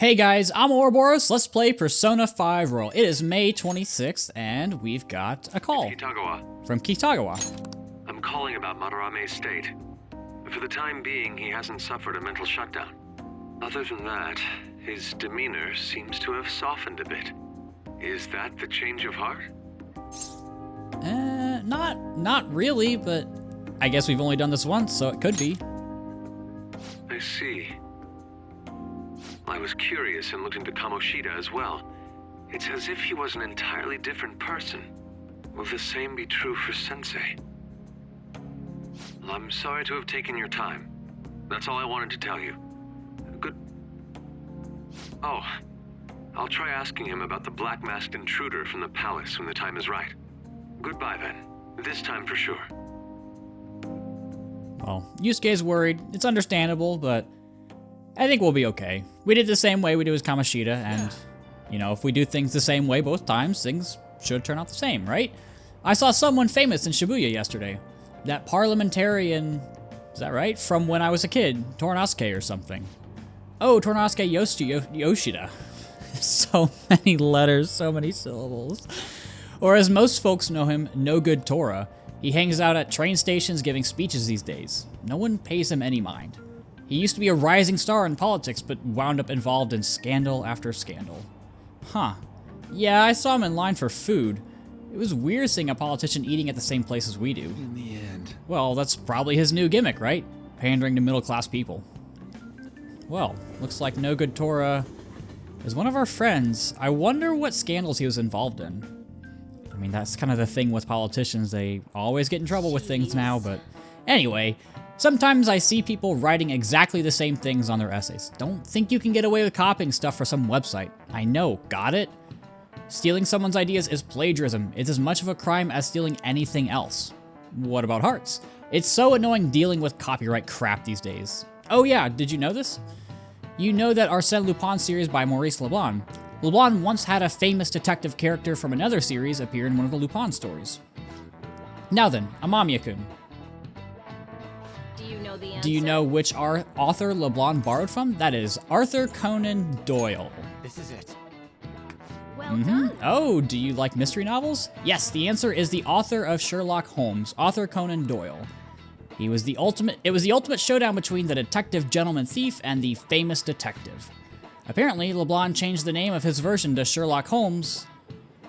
Hey guys, I'm Ouroboros. Let's play Persona 5 Royal. It is May 26th, and we've got a call Kitagawa. from Kitagawa. I'm calling about Madarame's state. For the time being, he hasn't suffered a mental shutdown. Other than that, his demeanor seems to have softened a bit. Is that the change of heart? Not really, but I guess we've only done this once, so it could be. I see. I was curious and looked into Kamoshida as well. It's as if he was an entirely different person. Will the same be true for Sensei? I'm sorry to have taken your time. That's all I wanted to tell you. Good... Oh, I'll try asking him about the black-masked intruder from the palace when the time is right. Goodbye then. This time for sure. Well, Yusuke's worried. It's understandable, but I think we'll be okay. We did the same way we did with Kamoshida, and, you know, if we do things the same way both times, things should turn out the same, right? I saw someone famous in Shibuya yesterday. That parliamentarian, is that right? From when I was a kid, Torinosuke or something. Oh, Torinosuke Yoshida. So many letters, so many syllables. Or as most folks know him, No Good Tora. He hangs out at train stations giving speeches these days. No one pays him any mind. He used to be a rising star in politics, but wound up involved in scandal after scandal. Huh. Yeah, I saw him in line for food. It was weird seeing a politician eating at the same place as we do. In the end. Well, that's probably his new gimmick, right? Pandering to middle-class people. Well, looks like No Good Tora is one of our friends. I wonder what scandals he was involved in. I mean, that's kind of the thing with politicians. They always get in trouble with things now, but anyway, sometimes I see people writing exactly the same things on their essays. Don't think you can get away with copying stuff for some website. I know, got it? Stealing someone's ideas is plagiarism. It's as much of a crime as stealing anything else. What about hearts? It's so annoying dealing with copyright crap these days. Oh yeah, did you know this? You know that Arsène Lupin series by Maurice Leblanc. Leblanc once had a famous detective character from another series appear in one of the Lupin stories. Now then, Amamiya-kun. Do you know the answer? Do you know which author LeBlanc borrowed from? That is Arthur Conan Doyle. This is it. Well done. Oh, do you like mystery novels? Yes, the answer is the author of Sherlock Holmes, Arthur Conan Doyle. It was the ultimate showdown between the detective gentleman thief and the famous detective. Apparently, LeBlanc changed the name of his version to Sherlock Holmes.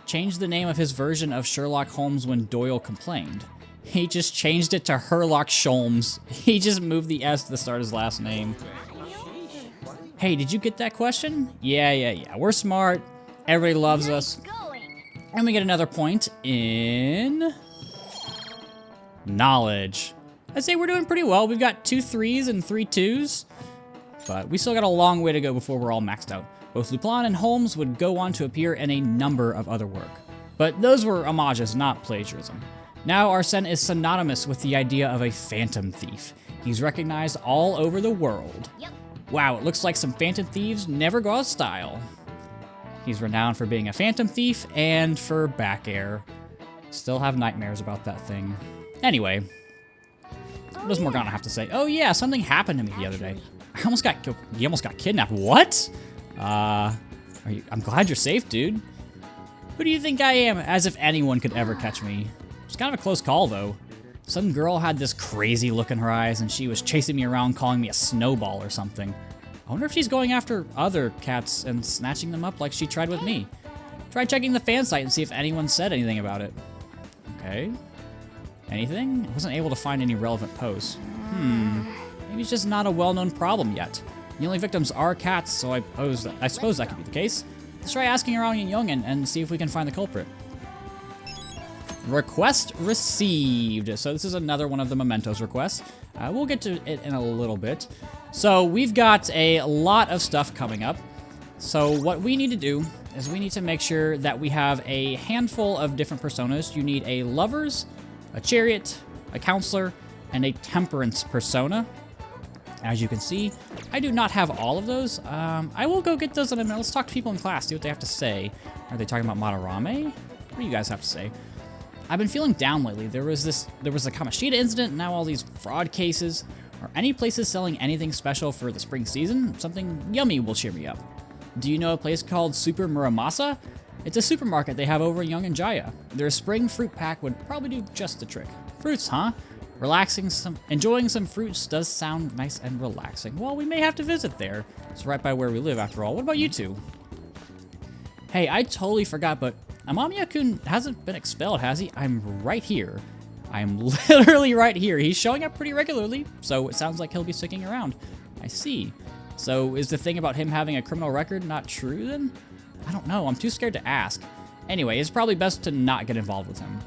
Changed the name of his version of Sherlock Holmes when Doyle complained. He just changed it to Herlock Sholmes. He just moved the S to the start of his last name. Hey, did you get that question? Yeah. We're smart. Everybody loves us. Going. And we get another point in knowledge. I'd say we're doing pretty well. We've got 2 3s and 3 2s. But we still got a long way to go before we're all maxed out. Both Lupin and Holmes would go on to appear in a number of other work. But those were homages, not plagiarism. Now Arsène is synonymous with the idea of a phantom thief. He's recognized all over the world. Yep. Wow, it looks like some phantom thieves never go out of style. He's renowned for being a phantom thief and for back air. Still have nightmares about that thing. Anyway, what does Morgana have to say? Oh yeah, something happened to me the other day. You almost got kidnapped. What? I'm glad you're safe, dude. Who do you think I am? As if anyone could ever catch me. It's kind of a close call, though. Some girl had this crazy look in her eyes, and she was chasing me around, calling me a snowball or something. I wonder if she's going after other cats and snatching them up like she tried with me. Try checking the fan site and see if anyone said anything about it. Okay. Anything? I wasn't able to find any relevant posts. Maybe it's just not a well-known problem yet. The only victims are cats, so I suppose that could be the case. Let's try asking around Yongen and see if we can find the culprit. Request received. So this is another one of the Mementos requests. We'll get to it in a little bit. So we've got a lot of stuff coming up. So what we need to do is we need to make sure that we have a handful of different personas. You need a lovers, a chariot, a counselor, and a temperance persona. As you can see, I do not have all of those. I will go get those in a minute. Let's talk to people in class, see what they have to say. Are they talking about Madarame? What do you guys have to say? I've been feeling down lately. There was the Kamoshida incident, and now all these fraud cases. Are any places selling anything special for the spring season? Something yummy will cheer me up. Do you know a place called Super Muramasa? It's a supermarket they have over in Yongen-Jaya. Their spring fruit pack would probably do just the trick. Fruits, huh? Enjoying some fruits does sound nice and relaxing. Well, we may have to visit there. It's right by where we live, after all. What about you two? Hey, I totally forgot, but Amamiya-kun hasn't been expelled, has he? I'm right here. I'm literally right here. He's showing up pretty regularly, so it sounds like he'll be sticking around. I see. So is the thing about him having a criminal record not true then? I don't know. I'm too scared to ask. Anyway, it's probably best to not get involved with him.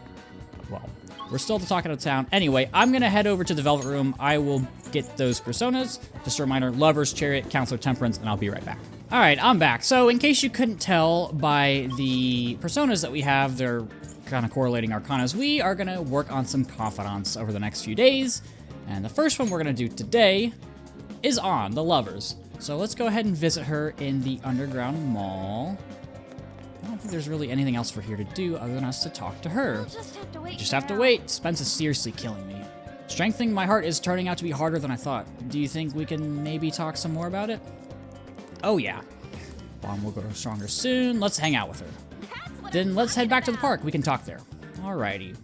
Well, we're still talking to town. Anyway, I'm going to head over to the Velvet Room. I will get those personas. Just a reminder, Lovers, Chariot, Counselor Temperance, and I'll be right back. All right, I'm back. So in case you couldn't tell by the personas that we have, they're kind of correlating arcanas. We are going to work on some confidants over the next few days. And the first one we're going to do today is on the Lovers. So let's go ahead and visit her in the Underground Mall. I don't think there's really anything else for here to do other than us to talk to her. We'll just have to wait. Just have to wait. Spence is seriously killing me. Strengthening my heart is turning out to be harder than I thought. Do you think we can maybe talk some more about it? Oh yeah. Bond will grow stronger soon. Let's hang out with her. Then let's head back to the park. We can talk there. Alrighty.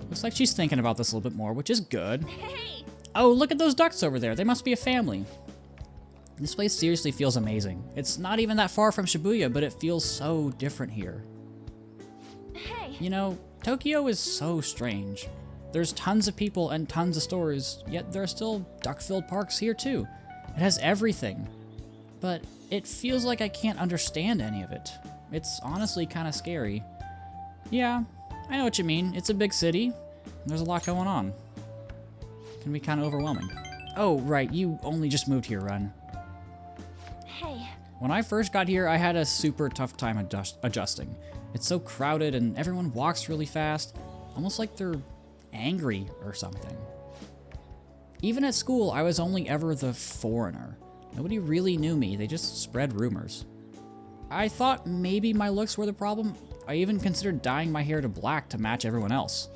Looks like she's thinking about this a little bit more, which is good. Hey, Oh, look at those ducks over there. They must be a family. This place seriously feels amazing. It's not even that far from Shibuya, but it feels so different here. hey. You know, Tokyo is so strange. There's tons of people and tons of stores, yet there are still duck-filled parks here too. It has everything. But it feels like I can't understand any of it. It's honestly kind of scary. Yeah, I know what you mean. It's a big city. There's a lot going on. It can be kind of overwhelming. Oh, right, you only just moved here, Ren. Hey, When I first got here, I had a super tough time adjusting. It's so crowded and everyone walks really fast, almost like they're angry or something. Even at school, I was only ever the foreigner. Nobody really knew me, they just spread rumors. I thought maybe my looks were the problem. I even considered dyeing my hair to black to match everyone else.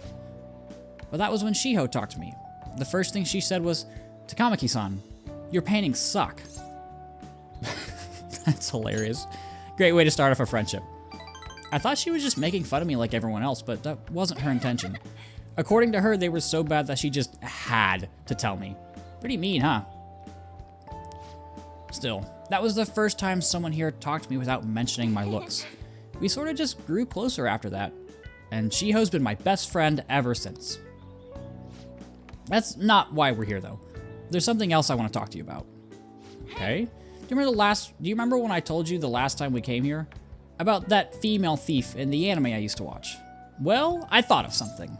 But that was when Shiho talked to me. The first thing she said was, "Takamaki-san, your paintings suck." That's hilarious. Great way to start off a friendship. I thought she was just making fun of me like everyone else, but that wasn't her intention. According to her, they were so bad that she just had to tell me. Pretty mean, huh? Still, that was the first time someone here talked to me without mentioning my looks. We sort of just grew closer after that, and Shiho's been my best friend ever since. That's not why we're here, though. There's something else I want to talk to you about. Okay? Do you remember when I told you the last time we came here? About that female thief in the anime I used to watch? Well, I thought of something.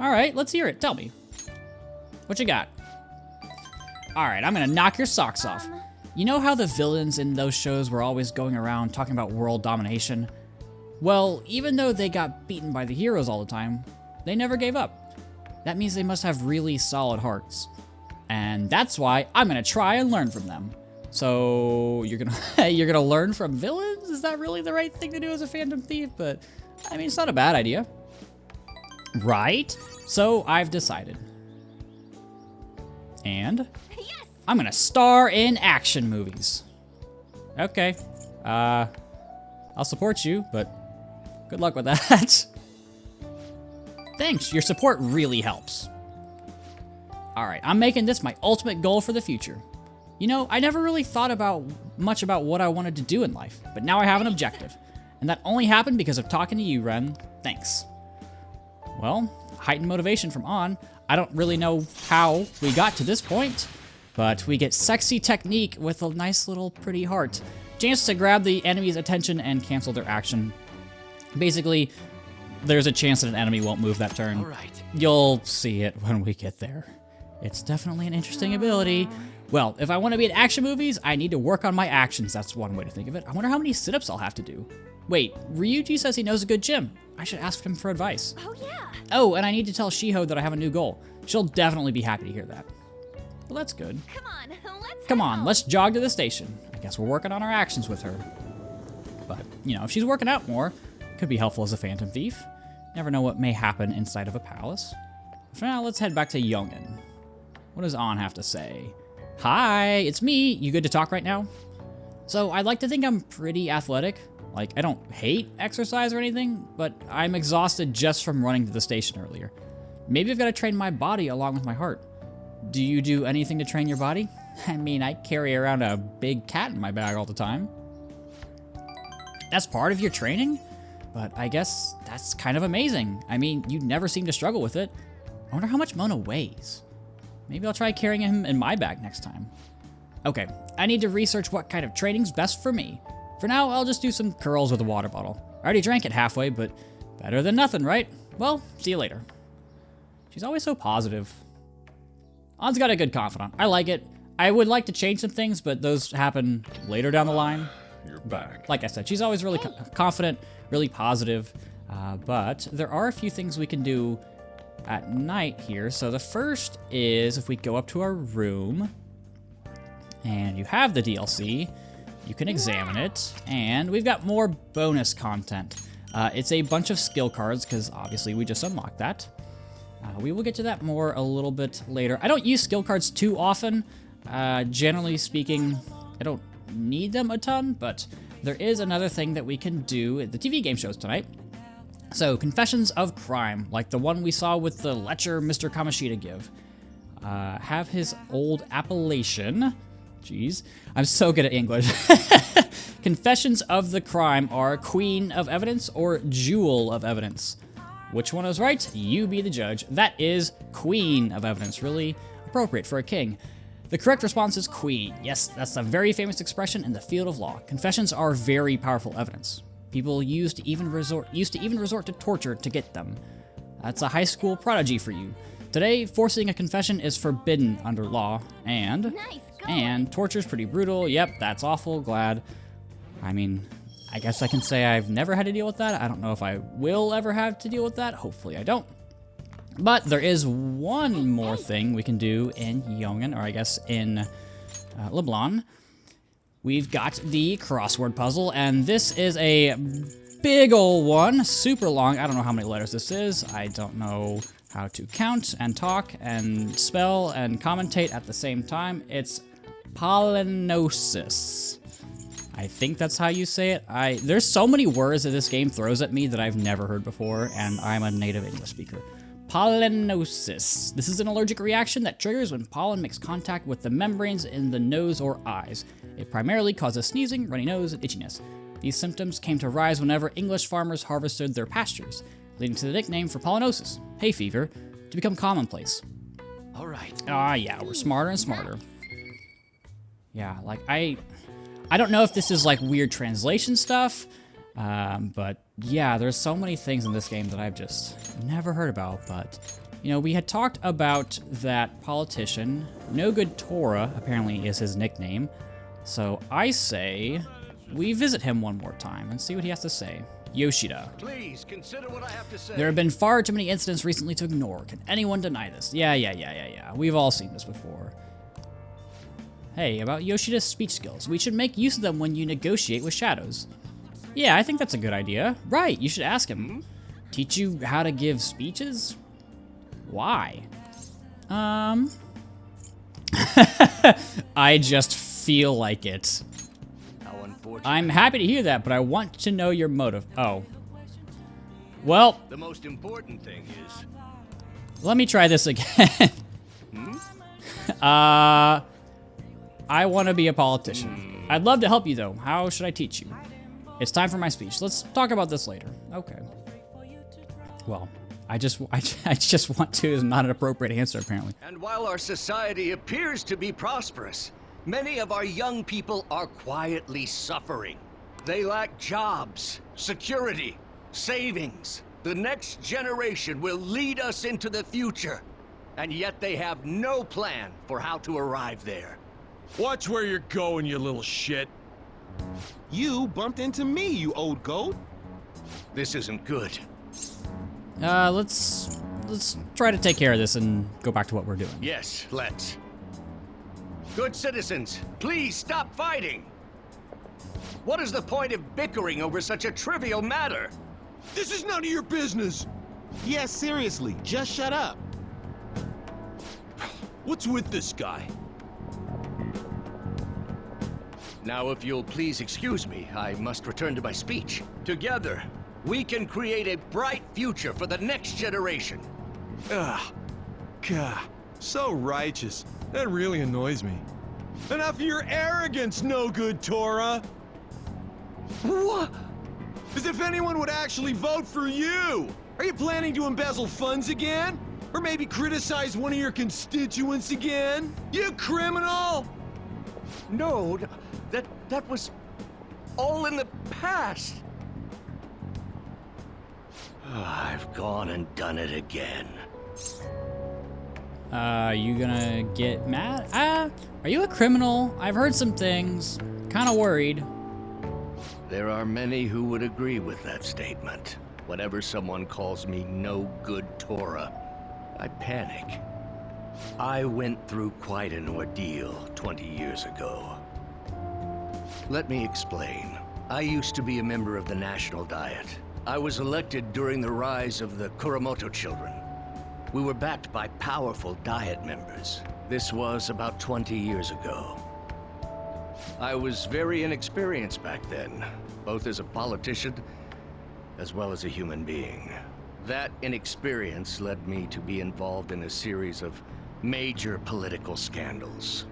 Alright, let's hear it. Tell me. What you got? Alright, I'm gonna knock your socks off. You know how the villains in those shows were always going around talking about world domination? Well, even though they got beaten by the heroes all the time, they never gave up. That means they must have really solid hearts. And that's why I'm gonna try and learn from them. So you're gonna learn from villains? Is that really the right thing to do as a Phantom Thief? But I mean, it's not a bad idea, right? So I've decided, and yes. I'm gonna star in action movies. Okay, I'll support you, but good luck with that. Thanks, your support really helps. All right, I'm making this my ultimate goal for the future. You know, I never really thought much about what I wanted to do in life, but now I have an objective. And that only happened because of talking to you, Ren. Thanks. Well, heightened motivation from On. I don't really know how we got to this point, but we get sexy technique with a nice little pretty heart. Chance to grab the enemy's attention and cancel their action. Basically, there's a chance that an enemy won't move that turn. All right. You'll see it when we get there. It's definitely an interesting ability. Well, if I want to be in action movies, I need to work on my actions. That's one way to think of it. I wonder how many sit-ups I'll have to do. Wait, Ryuji says he knows a good gym. I should ask him for advice. Oh, yeah. Oh, and I need to tell Shiho that I have a new goal. She'll definitely be happy to hear that. Well, that's good. Come on, Come on, let's jog to the station. I guess we're working on our actions with her. But, you know, if she's working out more, it could be helpful as a Phantom Thief. Never know what may happen inside of a palace. For now, let's head back to Yongen. What does On have to say? Hi, it's me. You good to talk right now? So I'd like to think I'm pretty athletic. Like, I don't hate exercise or anything, but I'm exhausted just from running to the station earlier. Maybe I've got to train my body along with my heart. Do you do anything to train your body? I mean, I carry around a big cat in my bag all the time. That's part of your training? But I guess that's kind of amazing. I mean, you never seem to struggle with it. I wonder how much Mona weighs. Maybe I'll try carrying him in my bag next time. Okay, I need to research what kind of training's best for me. For now, I'll just do some curls with a water bottle. I already drank it halfway, but better than nothing, right? Well, see you later. She's always so positive. Ann's got a good confidant. I like it. I would like to change some things, but those happen later down the line. You're back. Like I said, she's always really confident, really positive. But there are a few things we can do at night here. So the first is if we go up to our room and you have the DLC, you can examine it, and we've got more bonus content. It's a bunch of skill cards, because obviously we just unlocked that. We will get to that more a little bit later. I don't use skill cards too often. Generally speaking, I don't need them a ton, but there is another thing that we can do at the TV game shows tonight. So, Confessions of Crime, like the one we saw with the lecture Mr. Kamoshida give. Have his old appellation. Jeez, I'm so good at English. Confessions of the Crime are Queen of Evidence or Jewel of Evidence. Which one is right? You be the judge. That is Queen of Evidence. Really appropriate for a king. The correct response is Queen. Yes, that's a very famous expression in the field of law. Confessions are very powerful evidence. People used to even resort to torture to get them. That's a high school prodigy for you. Today, forcing a confession is forbidden under law, and torture's pretty brutal. Yep, that's awful. Glad. I mean, I guess I can say I've never had to deal with that. I don't know if I will ever have to deal with that. Hopefully I don't. But there is one more thing we can do in Yongen, or I guess in Leblanc. We've got the crossword puzzle, and this is a big ol' one, super long. I don't know how many letters this is. I don't know how to count and talk and spell and commentate at the same time. It's Polynosis. I think that's how you say it. There's so many words that this game throws at me that I've never heard before, and I'm a native English speaker. Pollinosis. This is an allergic reaction that triggers when pollen makes contact with the membranes in the nose or eyes. It primarily causes sneezing, runny nose, and itchiness. These symptoms came to rise whenever English farmers harvested their pastures, leading to the nickname for pollinosis, hay fever, to become commonplace. All right. Yeah, we're smarter and smarter. Yeah, like I don't know if this is like weird translation stuff, but yeah, there's so many things in this game that I've just never heard about. But, you know, we had talked about that politician. No Good Torah, apparently, is his nickname. So I say we visit him one more time and see what he has to say. Yoshida. Please consider what I have to say. There have been far too many incidents recently to ignore. Can anyone deny this? Yeah. We've all seen this before. Hey, about Yoshida's speech skills. We should make use of them when you negotiate with shadows. Yeah, I think that's a good idea. Right, you should ask him. Teach you how to give speeches? Why? I just feel like it. How unfortunate. I'm happy to hear that, but I want to know your motive. Oh. Well, The most important thing is let me try this again. I want to be a politician. I'd love to help you, though. How should I teach you? It's time for my speech. Let's talk about this later. Okay. Well, I just want to is not an appropriate answer, apparently. And while our society appears to be prosperous, many of our young people are quietly suffering. They lack jobs, security, savings. The next generation will lead us into the future, and yet they have no plan for how to arrive there. Watch where you're going, you little shit. You bumped into me, you old goat. This isn't good. Let's try to take care of this and go back to what we're doing. Yes, let's. Good citizens, please stop fighting. What is the point of bickering over such a trivial matter? This is none of your business. Yeah, seriously, just shut up. What's with this guy? Now, if you'll please excuse me, I must return to my speech. Together, we can create a bright future for the next generation. Ugh. God, so righteous. That really annoys me. Enough of your arrogance, no good Torah! What? As if anyone would actually vote for you! Are you planning to embezzle funds again? Or maybe criticize one of your constituents again? You criminal! No, that was all in the past. I've gone and done it again. You gonna get mad? Are you a criminal? I've heard some things. Kinda worried. There are many who would agree with that statement. Whenever someone calls me no good Torah, I panic. I went through quite an ordeal 20 years ago. Let me explain. I used to be a member of the National Diet. I was elected during the rise of the Kuramoto children. We were backed by powerful Diet members. This was about 20 years ago. I was very inexperienced back then, both as a politician as well as a human being. That inexperience led me to be involved in a series of major political scandals.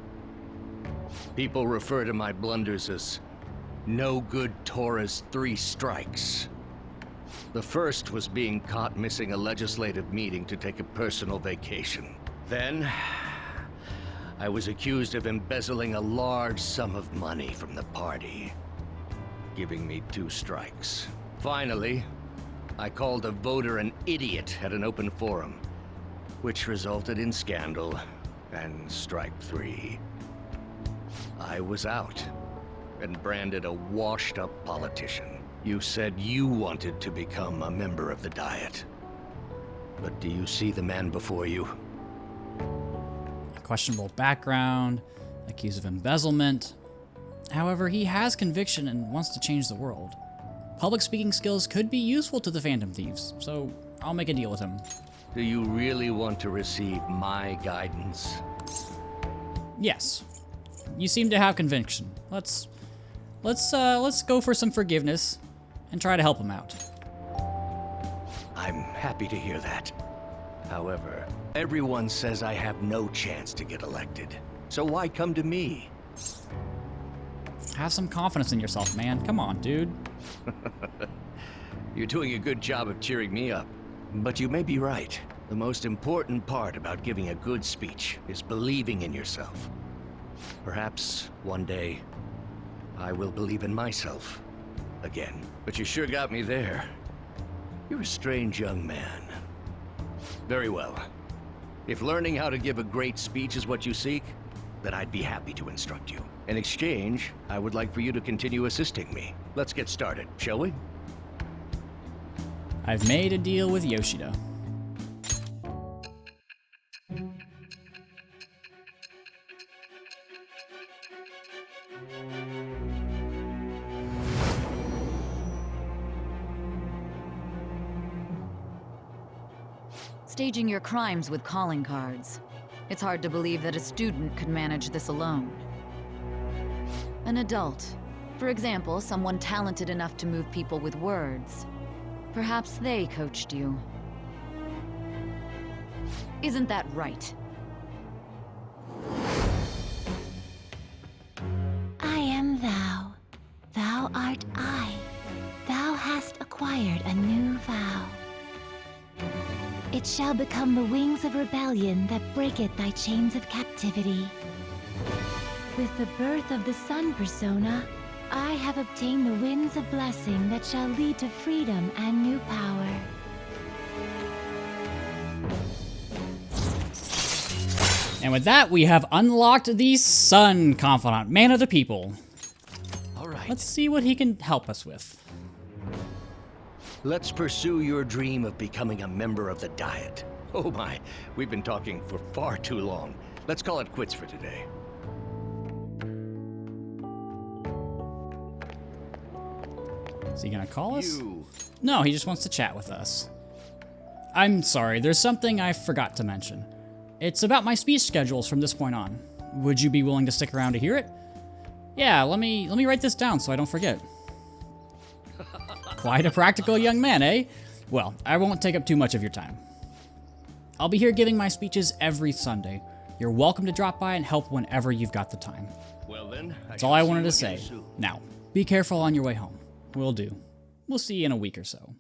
People refer to my blunders as no good Torah's 3 strikes. The first was being caught missing a legislative meeting to take a personal vacation. Then, I was accused of embezzling a large sum of money from the party, giving me 2 strikes. Finally, I called a voter an idiot at an open forum, which resulted in scandal and strike 3. I was out and branded a washed-up politician. You said you wanted to become a member of the Diet. But do you see the man before you? Questionable background, accused of embezzlement. However, he has conviction and wants to change the world. Public speaking skills could be useful to the Phantom Thieves, so I'll make a deal with him. Do you really want to receive my guidance? Yes. You seem to have conviction. Let's go for some forgiveness and try to help him out. I'm happy to hear that. However, everyone says I have no chance to get elected. So why come to me? Have some confidence in yourself, man. Come on, dude. You're doing a good job of cheering me up. But you may be right. The most important part about giving a good speech is believing in yourself. Perhaps one day, I will believe in myself again. But you sure got me there. You're a strange young man. Very well. If learning how to give a great speech is what you seek, then I'd be happy to instruct you. In exchange, I would like for you to continue assisting me. Let's get started, shall we? I've made a deal with Yoshida. Staging your crimes with calling cards. It's hard to believe that a student could manage this alone. An adult. For example, someone talented enough to move people with words. Perhaps they coached you. Isn't that right? I am thou. Thou art I. Thou hast acquired a new vow. It shall become the wings of rebellion that breaketh thy chains of captivity. With the birth of the sun persona, I have obtained the winds of blessing that shall lead to freedom and new power. And with that, we have unlocked the Sun Confidant, Man of the People. All right. Let's see what he can help us with. Let's pursue your dream of becoming a member of the Diet. Oh my, we've been talking for far too long. Let's call it quits for today. Is he gonna call us? You. No, he just wants to chat with us. I'm sorry, there's something I forgot to mention. It's about my speech schedules from this point on. Would you be willing to stick around to hear it? Yeah, let me write this down so I don't forget. Quite a practical young man, eh? Well, I won't take up too much of your time. I'll be here giving my speeches every Sunday. You're welcome to drop by and help whenever you've got the time. Well then, That's all I wanted to say. Now, be careful on your way home. Will do. We'll see you in a week or so.